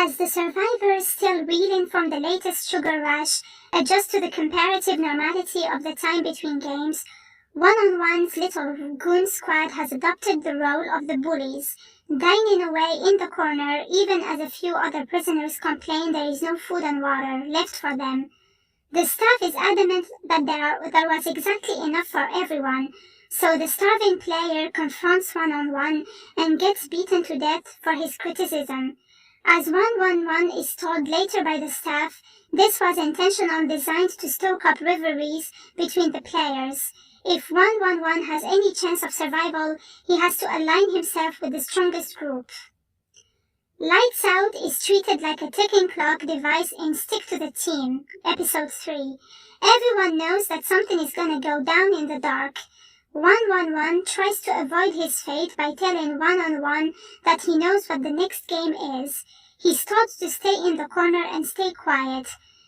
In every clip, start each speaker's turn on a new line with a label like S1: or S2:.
S1: As the survivors, still reeling from the latest sugar rush, adjust to the comparative normality of the time between games, One-on-One's little goon squad has adopted the role of the bullies, dining away in the corner even as a few other prisoners complain there is no food and water left for them. The staff is adamant that there was exactly enough for everyone, so the starving player confronts One-on-One and gets beaten to death for his criticism. As 111 is told later by the staff, this was intentional, designed to stoke up rivalries between the players. If 111 has any chance of survival, he has to align himself with the strongest group. Lights Out is treated like a ticking clock device in Stick to the Team, Episode 3. Everyone knows that something is gonna go down in the dark. 111 tries to avoid his fate by telling One-on-One that he knows what the next game is. He's taught to stay in the corner and stay quiet.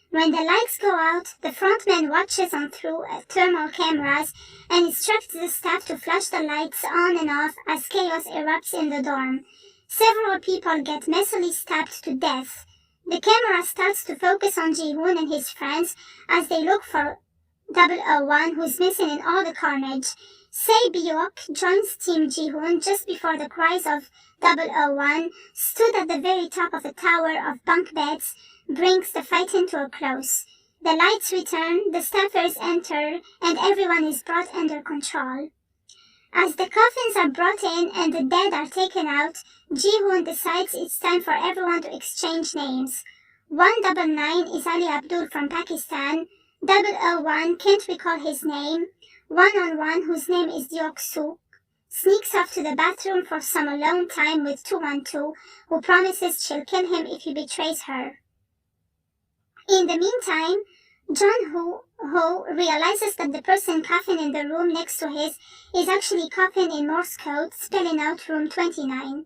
S1: When the lights go out, the frontman watches on through thermal cameras and instructs the staff to flash the lights on and off as chaos erupts in the dorm. Several people get messily stabbed to death. The camera starts to focus on Ji-hoon and his friends as they look for 001, who's missing in all the carnage. Se-byuk joins Team Ji-hoon just before the cries of 001, stood at the very top of a tower of bunk beds, brings the fighting to a close. The lights return, the staffers enter, and everyone is brought under control. As the coffins are brought in and the dead are taken out, Ji-hoon decides it's time for everyone to exchange names. 199 is Ali Abdul from Pakistan. 001 can't recall his name. One-on-One, whose name is Deok-soo, sneaks off to the bathroom for some alone time with 212, who promises she'll kill him if he betrays her. In the meantime, John Ho realizes that the person coughing in the room next to his is actually coughing in Morse code, spelling out room 29.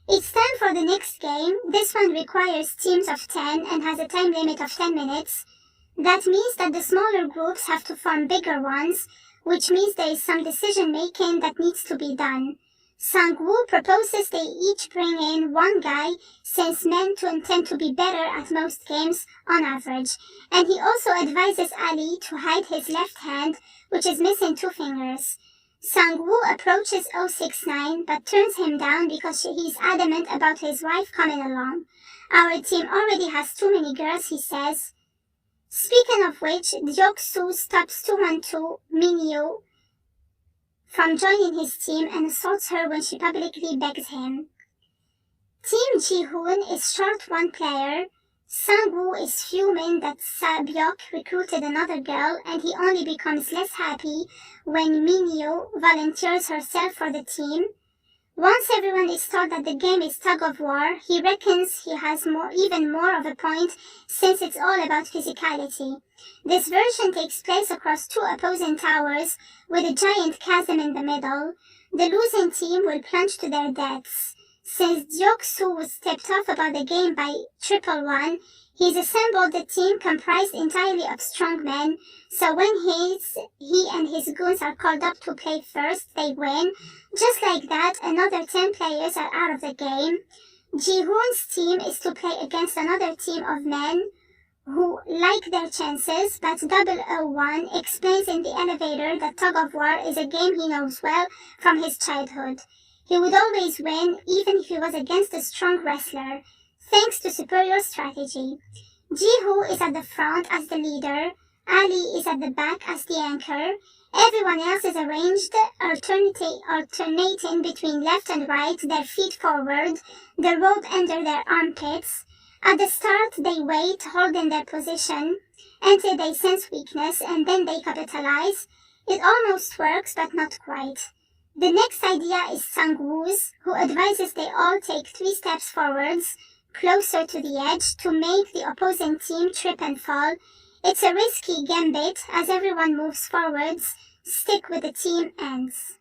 S1: It's time for the next game. This one requires teams of 10 and has a time limit of 10 minutes. That means that the smaller groups have to form bigger ones, which means there is some decision making that needs to be done. Sang-woo proposes they each bring in one guy, since men tend to be better at most games on average, and he also advises Ali to hide his left hand, which is missing 2 fingers. Sang-woo approaches 069 but turns him down because he's adamant about his wife coming along. Our team already has too many girls, he says. Speaking of which, Deok-soo stops 212 Min-yoo from joining his team and assaults her when she publicly begs him. Team Ji-hoon is short one player. Sang-woo is fuming that Se-byuk recruited another girl, and he only becomes less happy when Min-yoo volunteers herself for the team. Once everyone is told that the game is tug of war, he reckons he has even more of a point, since it's all about physicality. This version takes place across 2 opposing towers, with a giant chasm in the middle. The losing team will plunge to their deaths. Since Deok-soo was tipped off about the game by 111, he's assembled a team comprised entirely of strong men, so when he and his goons are called up to play first, they win. Just like that, another 10 players are out of the game. Ji-hoon's team is to play against another team of men who like their chances, but 001 explains in the elevator that tug of war is a game he knows well from his childhood. He would always win, even if he was against a strong wrestler, thanks to superior strategy. Ji-hoo is at the front as the leader, Ali is at the back as the anchor, everyone else is arranged alternating between left and right, their feet forward, the rope under their armpits. At the start they wait, holding their position, until they sense weakness, and then they capitalize. It almost works, but not quite. The next idea is Sang-woo's, who advises they all take 3 steps forwards, closer to the edge, to make the opposing team trip and fall. It's a risky gambit, as everyone moves forwards. Stick with the team ends.